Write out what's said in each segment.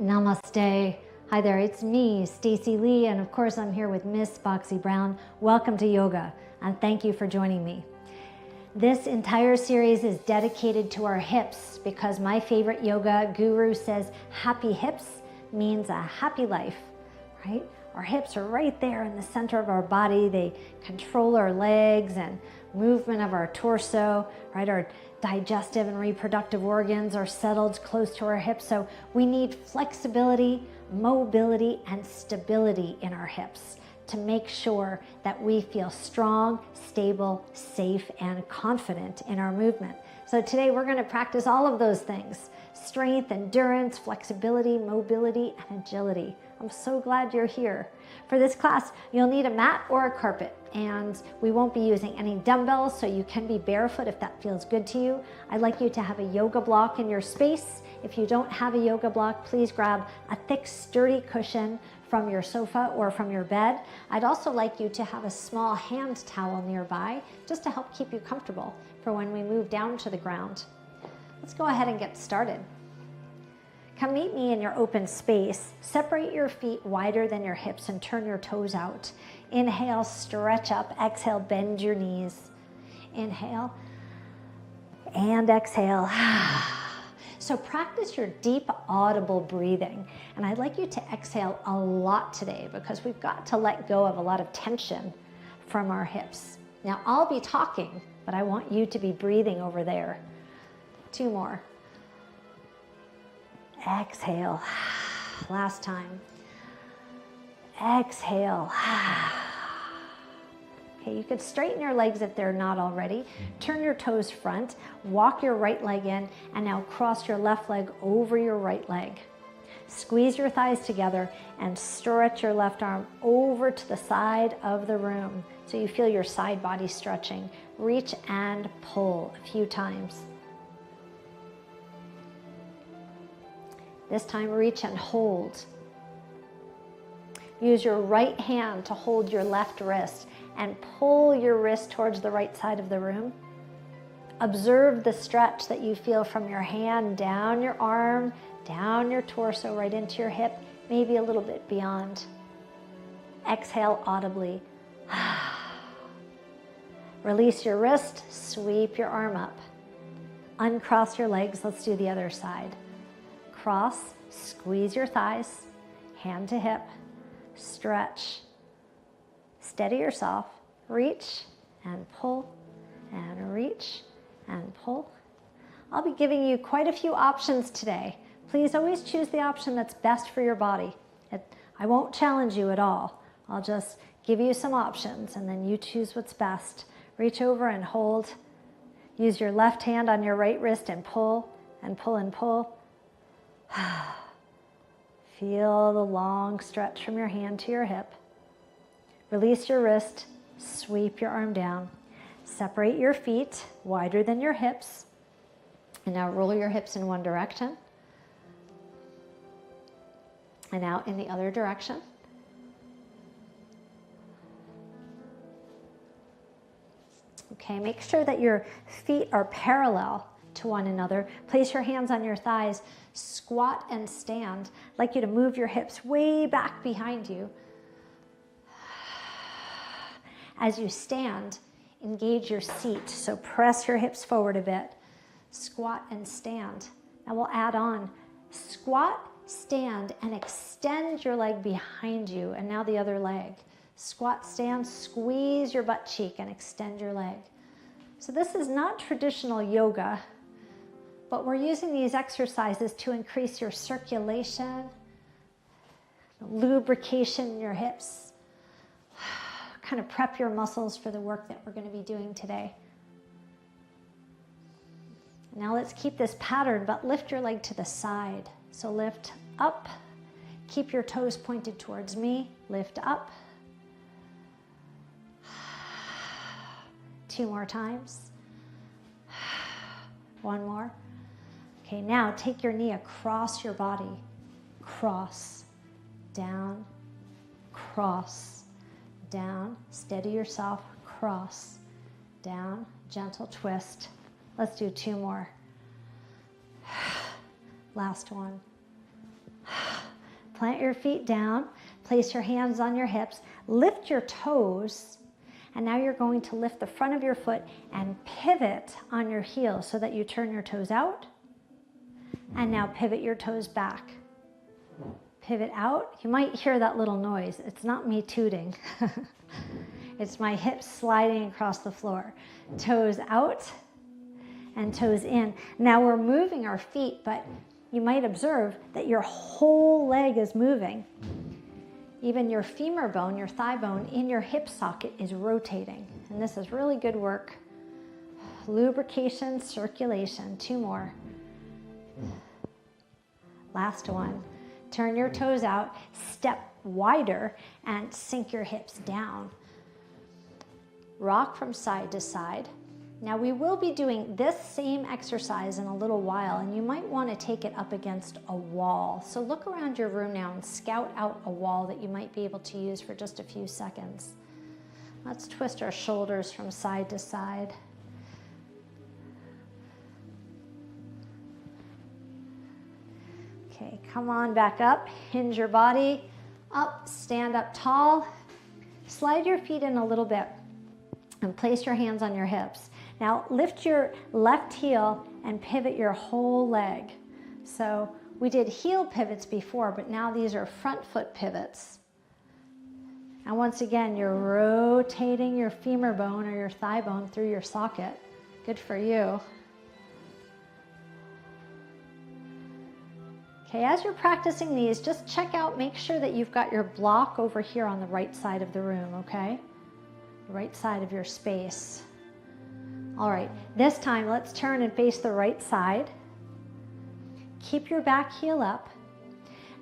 Namaste. Hi there, it's me, Stacey Lee, and of course I'm here with Miss Boxy Brown. Welcome to yoga, and thank you for joining me. This entire series is dedicated to our hips because my favorite yoga guru says happy hips means a happy life, right? Our hips are right there in the center of our body. They control our legs and movement of our torso, right? Our digestive and reproductive organs are settled close to our hips. So we need flexibility, mobility, and stability in our hips to make sure that we feel strong, stable, safe, and confident in our movement. So today we're going to practice all of those things: strength, endurance, flexibility, mobility, and agility. I'm so glad you're here. For this class, you'll need a mat or a carpet, and we won't be using any dumbbells, so you can be barefoot if that feels good to you. I'd like you to have a yoga block in your space. If you don't have a yoga block, please grab a thick, sturdy cushion from your sofa or from your bed. I'd also like you to have a small hand towel nearby, just to help keep you comfortable for when we move down to the ground. Let's go ahead and get started. Come meet me in your open space. Separate your feet wider than your hips and turn your toes out. Inhale, stretch up. Exhale, bend your knees. Inhale and exhale. So practice your deep, audible breathing. And I'd like you to exhale a lot today because we've got to let go of a lot of tension from our hips. Now, I'll be talking, but I want you to be breathing over there. 2 more. Exhale. Last time. Exhale. Okay, you could straighten your legs if they're not already. Turn your toes front. Walk your right leg in, and now cross your left leg over your right leg. Squeeze your thighs together and stretch your left arm over to the side of the room so you feel your side body stretching. Reach and pull a few times. This time, reach and hold. Use your right hand to hold your left wrist and pull your wrist towards the right side of the room. Observe the stretch that you feel from your hand down your arm, down your torso, right into your hip, maybe a little bit beyond. Exhale audibly. Release your wrist, sweep your arm up. Uncross your legs. Let's do the other side. Cross, squeeze your thighs, hand to hip, stretch, steady yourself, reach and pull, and reach and pull. I'll be giving you quite a few options today. Please always choose the option that's best for your body. I won't challenge you at all. I'll just give you some options and then you choose what's best. Reach over and hold. Use your left hand on your right wrist and pull and pull and pull. Feel the long stretch from your hand to your hip. Release your wrist, sweep your arm down. Separate your feet wider than your hips. And now roll your hips in one direction. And out in the other direction. Okay, make sure that your feet are parallel to one another. Place your hands on your thighs. Squat and stand. I'd like you to move your hips way back behind you. As you stand, engage your seat. So press your hips forward a bit. Squat and stand. Now we'll add on. Squat, stand, and extend your leg behind you. And now the other leg. Squat, stand, squeeze your butt cheek and extend your leg. So this is not traditional yoga, but we're using these exercises to increase your circulation, lubrication in your hips, kind of prep your muscles for the work that we're going to be doing today. Now let's keep this pattern, but lift your leg to the side. So lift up, keep your toes pointed towards me, lift up. 2 more times. 1 more. Okay, now take your knee across your body. Cross, down, cross, down. Steady yourself, cross, down, gentle twist. Let's do 2 more. Last one. Plant your feet down, place your hands on your hips, lift your toes, and now you're going to lift the front of your foot and pivot on your heel so that you turn your toes out. And now pivot your toes back. Pivot out. You might hear that little noise. It's not me tooting. It's my hips sliding across the floor. Toes out and toes in. Now we're moving our feet, but you might observe that your whole leg is moving. Even your femur bone, your thigh bone in your hip socket is rotating. And this is really good work. Lubrication, circulation. 2 more. Last one. Turn your toes out, step wider, and sink your hips down. Rock from side to side. Now we will be doing this same exercise in a little while, and you might want to take it up against a wall. So look around your room now and scout out a wall that you might be able to use for just a few seconds. Let's twist our shoulders from side to side. Okay, come on back up, hinge your body up, stand up tall, slide your feet in a little bit and place your hands on your hips. Now lift your left heel and pivot your whole leg. So we did heel pivots before, but now these are front foot pivots. And once again, you're rotating your femur bone or your thigh bone through your socket. Good for you. Okay, as you're practicing these, just check out, make sure that you've got your block over here on the right side of the room, okay? The right side of your space. All right, this time let's turn and face the right side. Keep your back heel up.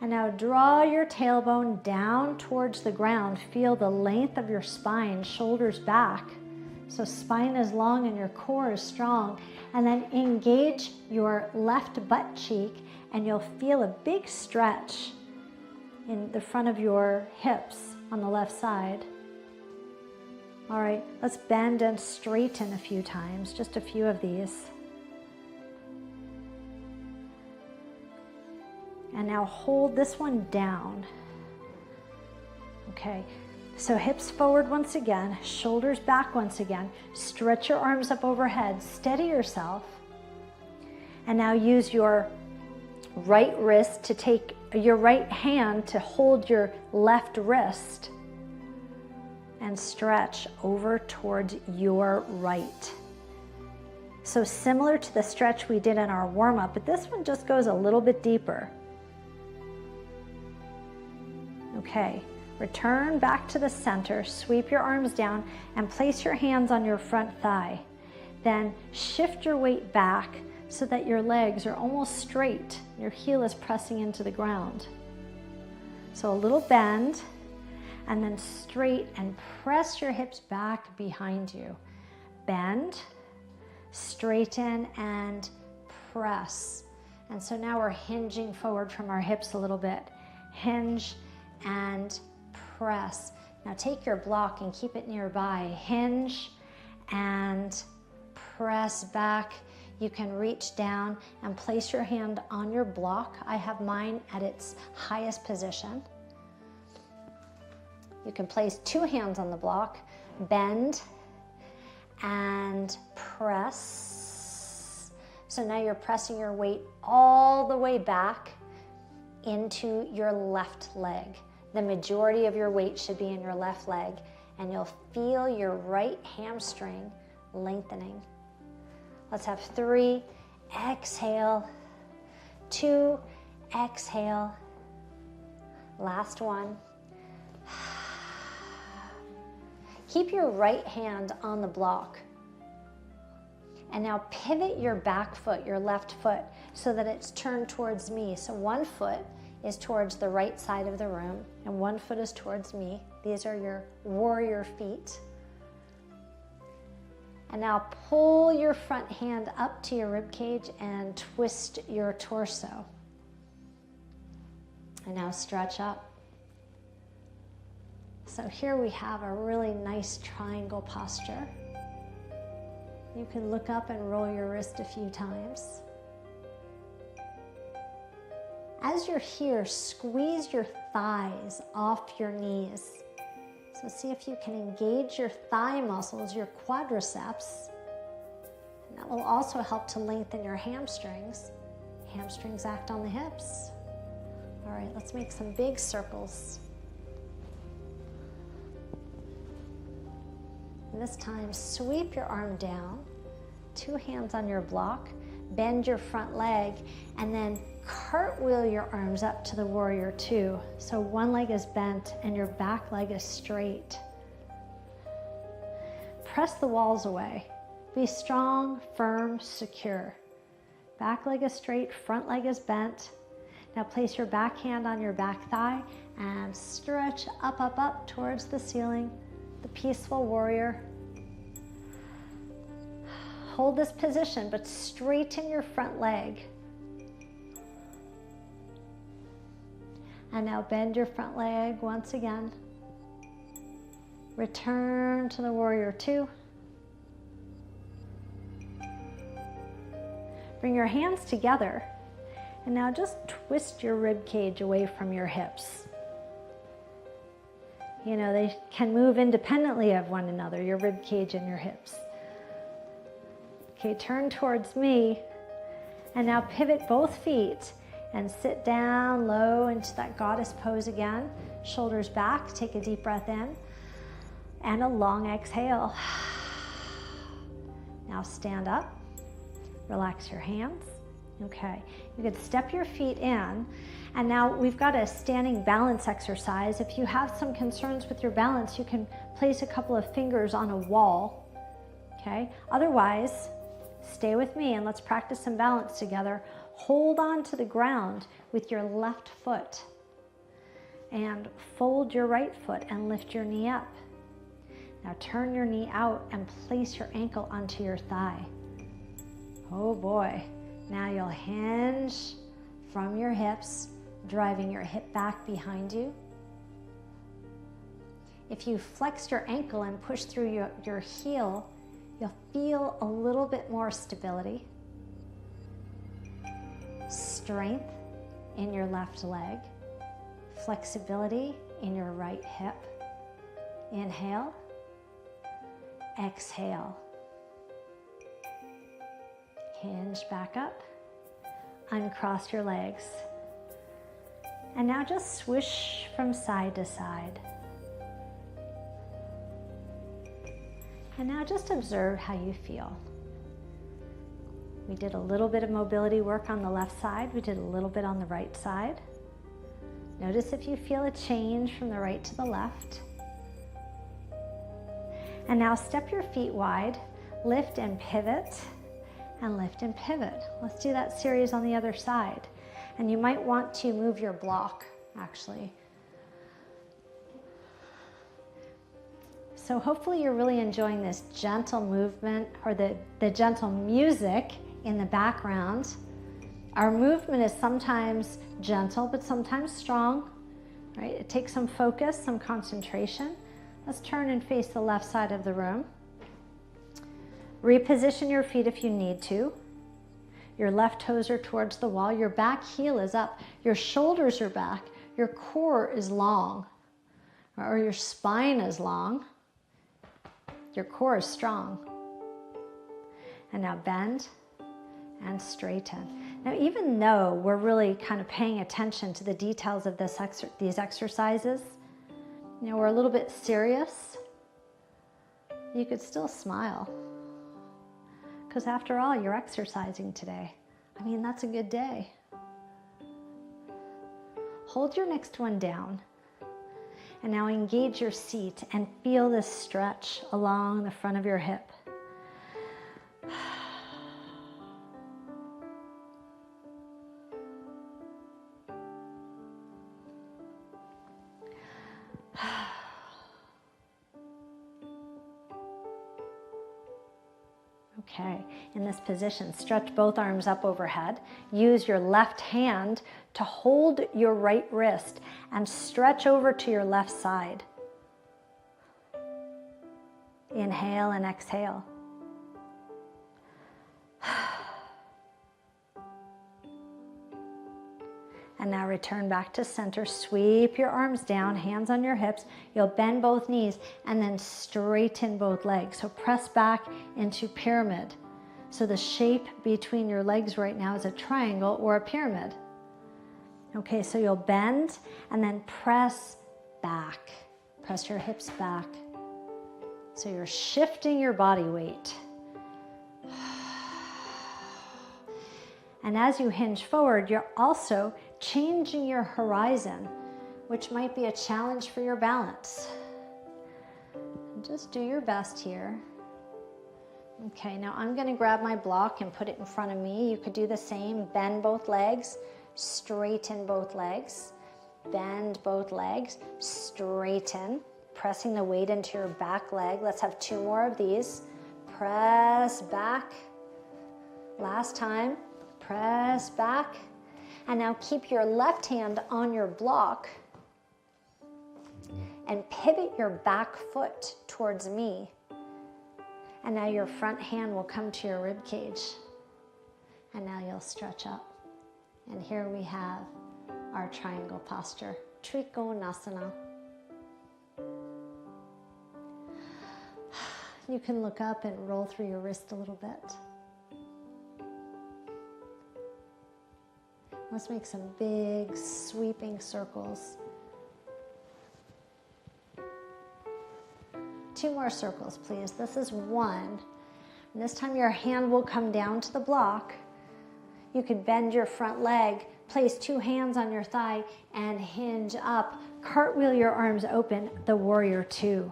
And now draw your tailbone down towards the ground. Feel the length of your spine, shoulders back. So spine is long and your core is strong. And then engage your left butt cheek and you'll feel a big stretch in the front of your hips on the left side. All right, let's bend and straighten a few times, just a few of these. And now hold this one down. Okay, so hips forward once again, shoulders back once again. Stretch your arms up overhead, steady yourself. And now use your right wrist to take your right hand to hold your left wrist and stretch over towards your right. So similar to the stretch we did in our warm-up, but this one just goes a little bit deeper. Okay, return back to the center, sweep your arms down and place your hands on your front thigh. Then shift your weight back so that your legs are almost straight. Your heel is pressing into the ground. So a little bend and then straight and press your hips back behind you. Bend, straighten and press. And so now we're hinging forward from our hips a little bit. Hinge and press. Now take your block and keep it nearby. Hinge and press back. You can reach down and place your hand on your block. I have mine at its highest position. You can place 2 hands on the block, bend and press. So now you're pressing your weight all the way back into your left leg. The majority of your weight should be in your left leg, and you'll feel your right hamstring lengthening. Let's have 3, exhale, 2, exhale, last one. Keep your right hand on the block. And now pivot your back foot, your left foot, so that it's turned towards me. So one foot is towards the right side of the room, and one foot is towards me. These are your warrior feet. And now pull your front hand up to your rib cage and twist your torso. And now stretch up. So here we have a really nice triangle posture. You can look up and roll your wrist a few times. As as you're here, squeeze your thighs off your knees. So see if you can engage your thigh muscles, your quadriceps. And that will also help to lengthen your hamstrings. Hamstrings act on the hips. All right, let's make some big circles. And this time, sweep your arm down, 2 hands on your block, bend your front leg, and then cartwheel your arms up to the warrior 2. So one leg is bent and your back leg is straight. Press the walls away. Be strong, firm, secure. Back leg is straight, front leg is bent. Now place your back hand on your back thigh and stretch up, up, up towards the ceiling, the peaceful warrior. Hold this position, but straighten your front leg. And now bend your front leg once again. Return to the warrior 2. Bring your hands together. And now just twist your rib cage away from your hips. You know, they can move independently of one another, your rib cage and your hips. Okay, turn towards me. And now pivot both feet and sit down low into that goddess pose again. Shoulders back, take a deep breath in. And a long exhale. Now stand up. Relax your hands. Okay, you could step your feet in, and now we've got a standing balance exercise. If you have some concerns with your balance, you can place a couple of fingers on a wall, okay? Otherwise, stay with me and let's practice some balance together. Hold on to the ground with your left foot and fold your right foot and lift your knee up. Now turn your knee out and place your ankle onto your thigh. Oh boy. Now you'll hinge from your hips, driving your hip back behind you. If you flexed your ankle and push through your heel, you'll feel a little bit more stability, strength in your left leg, flexibility in your right hip. Inhale, exhale. Hinge back up, uncross your legs. And now just swish from side to side. And now just observe how you feel. We did a little bit of mobility work on the left side. We did a little bit on the right side. Notice if you feel a change from the right to the left. And now step your feet wide, lift and pivot. And lift and pivot. Let's do that series on the other side. And you might want to move your block, actually. So hopefully you're really enjoying this gentle movement or the gentle music in the background. Our movement is sometimes gentle, but sometimes strong, right? It takes some focus, some concentration. Let's turn and face the left side of the room. Reposition your feet if you need to. Your left toes are towards the wall. Your back heel is up. Your shoulders are back. Your core is long, or your spine is long. Your core is strong. And now bend and straighten. Now, even though we're really kind of paying attention to the details of these exercises, you know, we're a little bit serious, you could still smile. Because after all, you're exercising today. I mean, that's a good day. Hold your next one down. And now engage your seat and feel this stretch along the front of your hip. Okay, in this position, stretch both arms up overhead. Use your left hand to hold your right wrist and stretch over to your left side. Inhale and exhale. And now return back to center. Sweep your arms down, hands on your hips. You'll bend both knees and then straighten both legs. So press back into pyramid. So the shape between your legs right now is a triangle or a pyramid. Okay, so you'll bend and then press back. Press your hips back. So you're shifting your body weight. And as you hinge forward, you're also changing your horizon, which might be a challenge for your balance. Just do your best here. Okay, now I'm going to grab my block and put it in front of me. You could do the same. Bend both legs, straighten both legs, bend both legs, straighten, pressing the weight into your back leg. Let's have 2 more of these. Press back. Last time. Press back. And now keep your left hand on your block and pivot your back foot towards me. And now your front hand will come to your rib cage. And now you'll stretch up. And here we have our triangle posture, Trikonasana. You can look up and roll through your wrist a little bit. Let's make some big sweeping circles. 2 more circles, please. This is 1. And this time your hand will come down to the block. You could bend your front leg, place 2 hands on your thigh, and hinge up. Cartwheel your arms open, the warrior 2.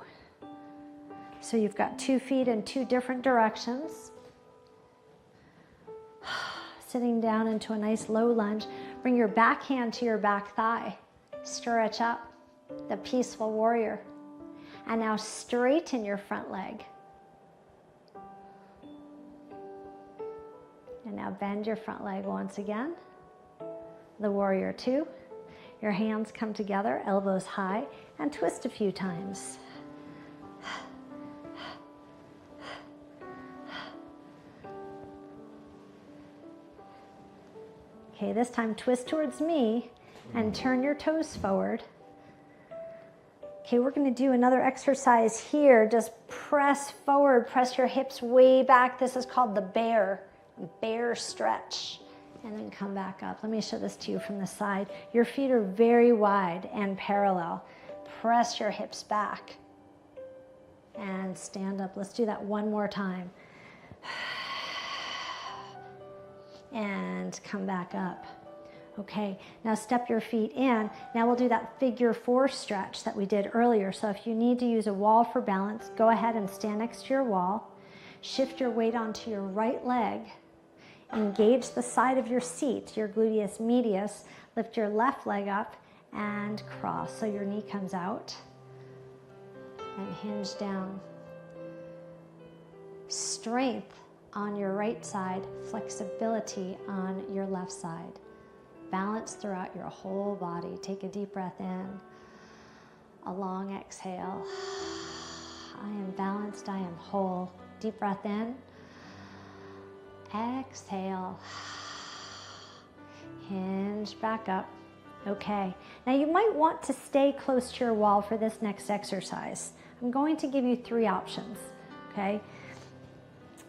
So you've got 2 feet in 2 different directions. Sitting down into a nice low lunge. Bring your back hand to your back thigh. Stretch up, the peaceful warrior. And now straighten your front leg. And now bend your front leg once again. The warrior 2. Your hands come together, elbows high, and twist a few times. Okay, this time twist towards me and turn your toes forward. Okay, we're going to do another exercise here. Just press forward, press your hips way back. This is called the bear stretch. And then come back up. Let me show this to you from the side. Your feet are very wide and parallel. Press your hips back and stand up. Let's do that one more time. And come back up. Okay, now step your feet in. Now we'll do that figure 4 stretch that we did earlier. So if you need to use a wall for balance, go ahead and stand next to your wall. Shift your weight onto your right leg. Engage the side of your seat, your gluteus medius. Lift your left leg up and cross so your knee comes out. And hinge down. Strength on your right side, flexibility on your left side. Balance throughout your whole body. Take a deep breath in. A long exhale. I am balanced, I am whole. Deep breath in. Exhale. Hinge back up. Okay. Now you might want to stay close to your wall for this next exercise. I'm going to give you 3 options. Okay.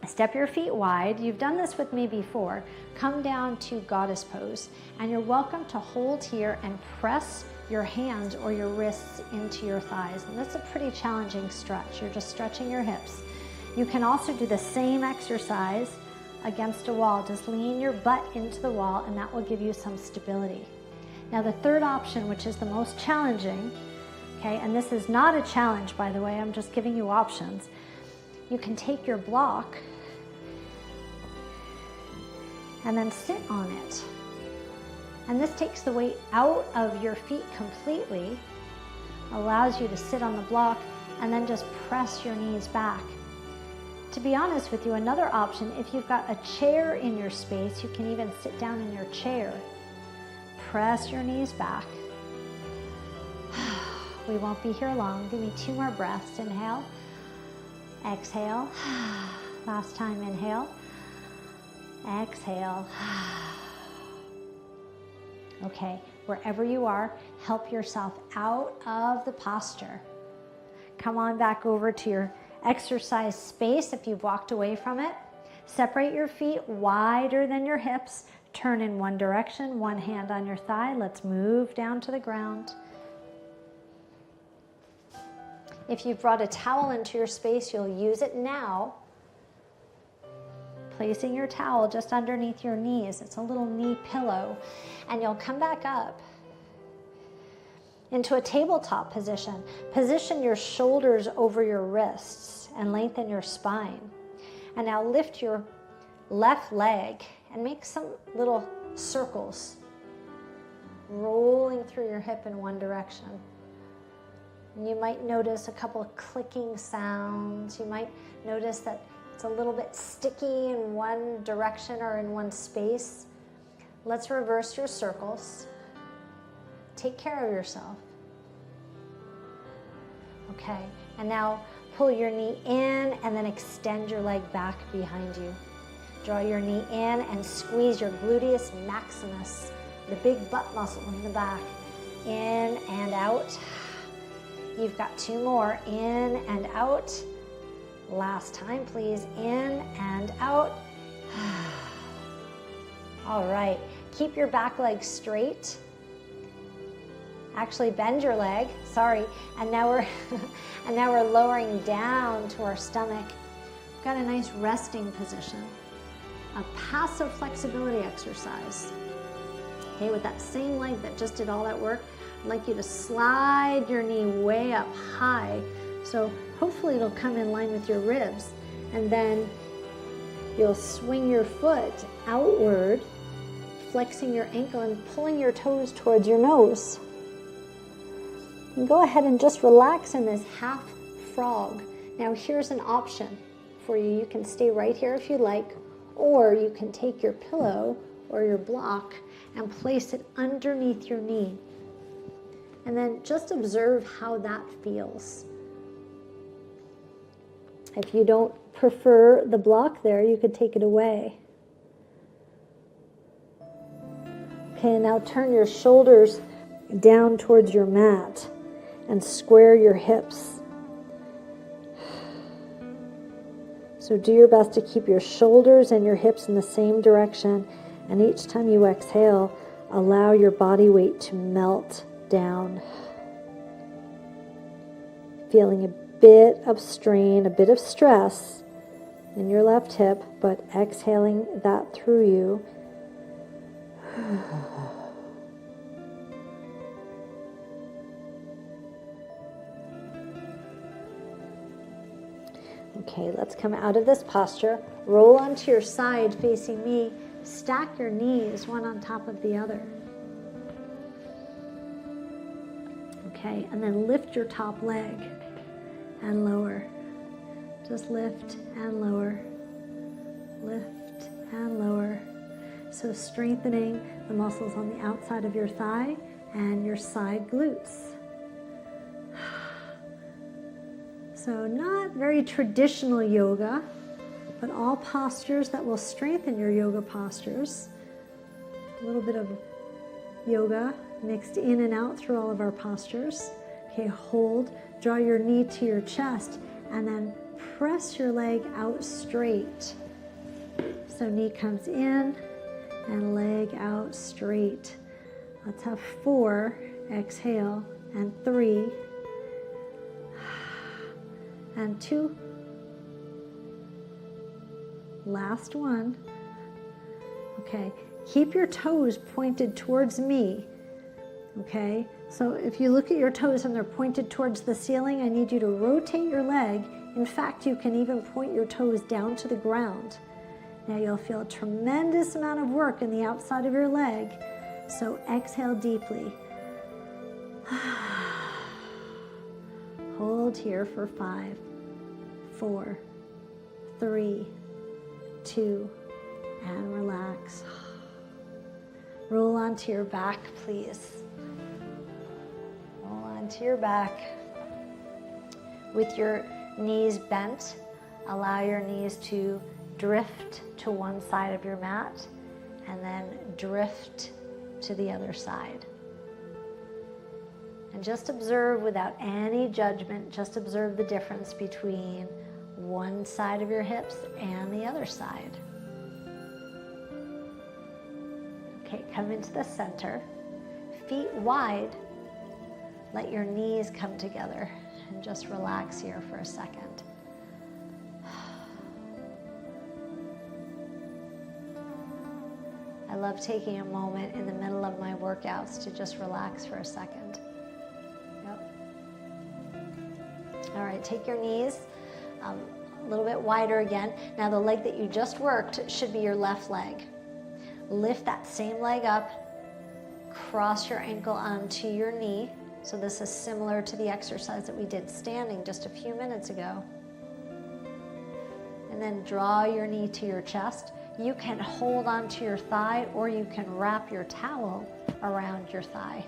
Step your feet wide. You've done this with me before. Come down to goddess pose, and you're welcome to hold here and press your hands or your wrists into your thighs. And that's a pretty challenging stretch. You're just stretching your hips. You can also do the same exercise against a wall. Just lean your butt into the wall, and that will give you some stability. Now the third option, which is the most challenging, okay, and this is not a challenge, by the way, I'm just giving you options. You can take your block and then sit on it. And this takes the weight out of your feet completely, allows you to sit on the block, and then just press your knees back. To be honest with you, another option, if you've got a chair in your space, you can even sit down in your chair. Press your knees back. We won't be here long. Give me 2 more breaths. Inhale. Exhale. Last time, inhale. Exhale. Okay, wherever you are, help yourself out of the posture. Come on back over to your exercise space if you've walked away from it. Separate your feet wider than your hips. Turn in one direction, one hand on your thigh. Let's move down to the ground. If you've brought a towel into your space, you'll use it now. Placing your towel just underneath your knees. It's a little knee pillow. And you'll come back up into a tabletop position. Position your shoulders over your wrists and lengthen your spine. And now lift your left leg and make some little circles, rolling through your hip in one direction. And you might notice a couple of clicking sounds. You might notice that it's a little bit sticky in one direction or in one space. Let's reverse your circles. Take care of yourself. Okay, and now pull your knee in and then extend your leg back behind you. Draw your knee in and squeeze your gluteus maximus, the big butt muscle in the back. In and out. You've got two more. In and out. Last time, please. In and out. All right. Keep your back leg straight. Actually, bend your leg. Sorry. And now we're lowering down to our stomach. We've got a nice resting position. A passive flexibility exercise. Okay, with that same leg that just did all that work, I'd like you to slide your knee way up high. So hopefully it'll come in line with your ribs. And then you'll swing your foot outward, flexing your ankle and pulling your toes towards your nose. And go ahead and just relax in this half frog. Now here's an option for you. You can stay right here if you like, or you can take your pillow or your block and place it underneath your knee. And then just observe how that feels. If you don't prefer the block there, you could take it away. Okay, now turn your shoulders down towards your mat and square your hips. So do your best to keep your shoulders and your hips in the same direction. And each time you exhale, allow your body weight to melt down. Feeling a bit of strain, a bit of stress in your left hip, but exhaling that through you. Okay, let's come out of this posture. Roll onto your side facing me. Stack your knees one on top of the other. Okay, and then lift your top leg and lower. Just lift and lower. Lift and lower. So strengthening the muscles on the outside of your thigh and your side glutes. So not very traditional yoga, but all postures that will strengthen your yoga postures. A little bit of yoga mixed in and out through all of our postures. Okay, hold, draw your knee to your chest, and then press your leg out straight. So knee comes in and leg out straight. Let's have 4, exhale, and 3, and 2. Last one. Okay, keep your toes pointed towards me. Okay, so if you look at your toes and they're pointed towards the ceiling, I need you to rotate your leg. In fact, you can even point your toes down to the ground. Now you'll feel a tremendous amount of work in the outside of your leg. So exhale deeply. Hold here for 5, 4, 3, 2, and relax. Roll onto your back, please. Roll onto your back. With your knees bent, allow your knees to drift to one side of your mat and then drift to the other side. And just observe without any judgment, just observe the difference between one side of your hips and the other side. Okay, come into the center, feet wide. Let your knees come together and just relax here for a second. I love taking a moment in the middle of my workouts to just relax for a second. Yep. All right, take your knees a little bit wider again. Now the leg that you just worked should be your left leg. Lift that same leg up, cross your ankle onto your knee. So this is similar to the exercise that we did standing just a few minutes ago. And then draw your knee to your chest. You can hold onto your thigh or you can wrap your towel around your thigh.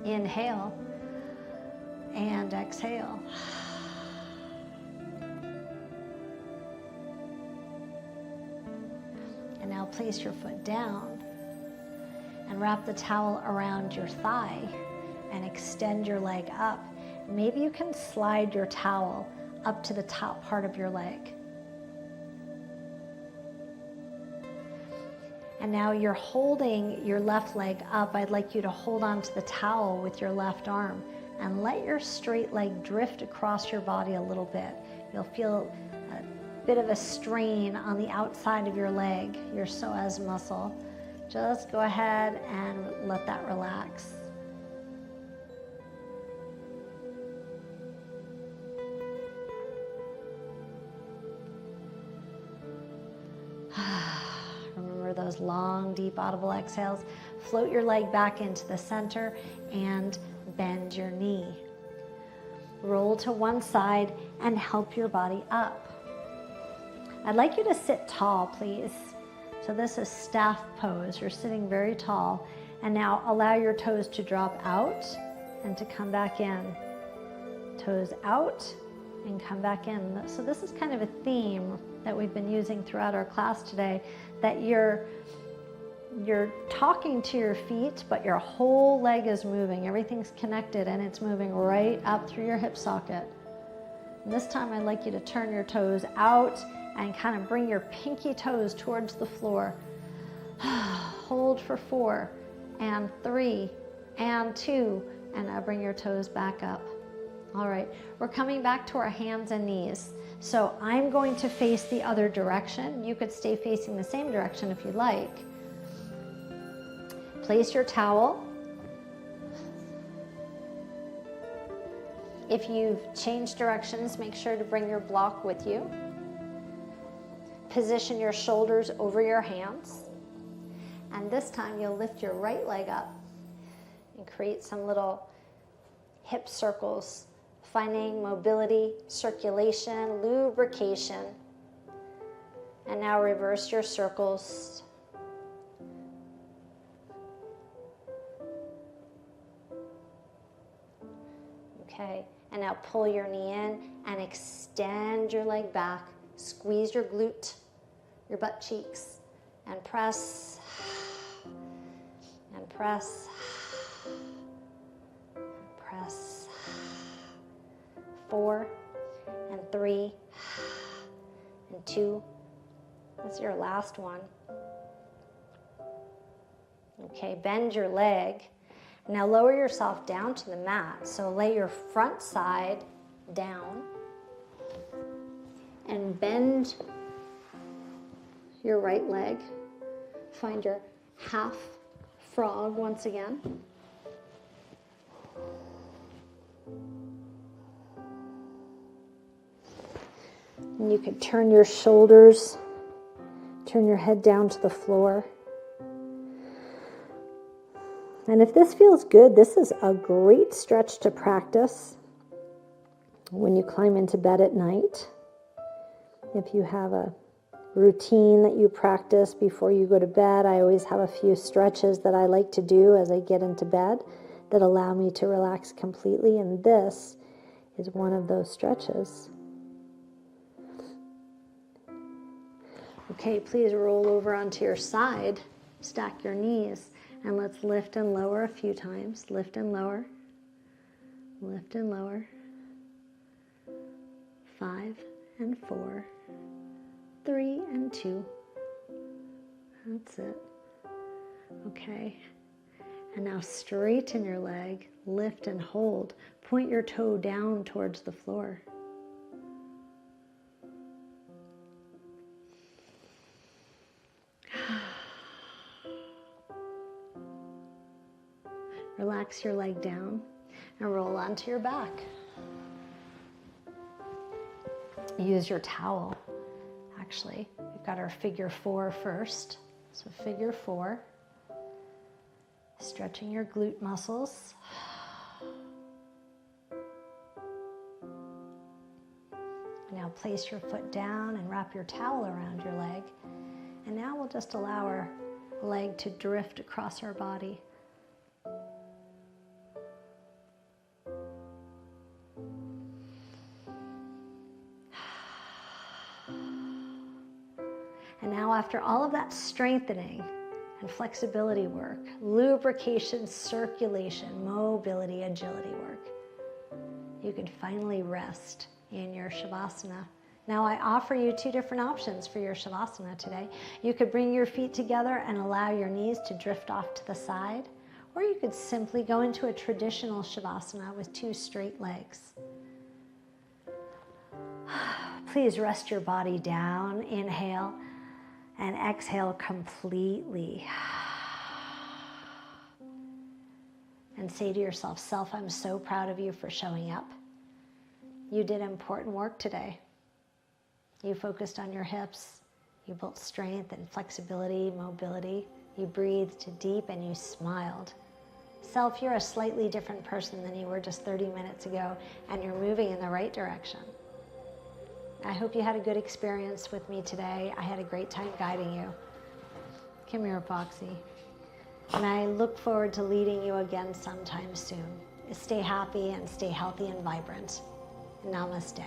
Inhale and exhale. And now place your foot down and wrap the towel around your thigh and extend your leg up. Maybe you can slide your towel up to the top part of your leg. And now you're holding your left leg up. I'd like you to hold on to the towel with your left arm and let your straight leg drift across your body a little bit. You'll feel a bit of a strain on the outside of your leg, your psoas muscle. Just go ahead and let that relax. Remember those long, deep, audible exhales. Float your leg back into the center and bend your knee. Roll to one side and help your body up. I'd like you to sit tall, please. So this is staff pose. You're sitting very tall. And now allow your toes to drop out and to come back in. Toes out and come back in. So this is kind of a theme that we've been using throughout our class today, that you're talking to your feet, but your whole leg is moving. Everything's connected and it's moving right up through your hip socket. And this time I'd like you to turn your toes out and kind of bring your pinky toes towards the floor. Hold for 4 and 3 and 2, and now bring your toes back up. All right, we're coming back to our hands and knees. So I'm going to face the other direction. You could stay facing the same direction if you like. Place your towel. If you've changed directions, make sure to bring your block with you. Position your shoulders over your hands. And this time you'll lift your right leg up and create some little hip circles, finding mobility, circulation, lubrication. And now reverse your circles. Okay, and now pull your knee in and extend your leg back. Squeeze your glute, your butt cheeks, and press, and press, and press. 4 and 3 and 2. That's your last one. Okay, bend your leg. Now lower yourself down to the mat. So lay your front side down and bend your right leg. Find your half frog once again. And you can turn your shoulders, turn your head down to the floor. And if this feels good, this is a great stretch to practice when you climb into bed at night. If you have a routine that you practice before you go to bed, I always have a few stretches that I like to do as I get into bed that allow me to relax completely, and this is one of those stretches. Okay, please roll over onto your side, stack your knees, and let's lift and lower a few times. Lift and lower, lift and lower. 5 and 4, 3 and 2. That's it. Okay. And now straighten your leg, lift and hold. Point your toe down towards the floor. Relax your leg down and roll onto your back. Use your towel. Actually, we've got our figure 4 first. So figure 4. Stretching your glute muscles. Now place your foot down and wrap your towel around your leg. And now we'll just allow our leg to drift across our body. And now after all of that strengthening and flexibility work, lubrication, circulation, mobility, agility work, you can finally rest in your Shavasana. Now I offer you 2 different options for your Shavasana today. You could bring your feet together and allow your knees to drift off to the side, or you could simply go into a traditional Shavasana with 2 straight legs. Please rest your body down, inhale, and exhale completely. And say to yourself, self, I'm so proud of you for showing up. You did important work today. You focused on your hips. You built strength and flexibility, mobility. You breathed deep and you smiled. Self, you're a slightly different person than you were just 30 minutes ago, and you're moving in the right direction. I hope you had a good experience with me today. I had a great time guiding you. Come here, Foxy. And I look forward to leading you again sometime soon. Stay happy and stay healthy and vibrant. Namaste.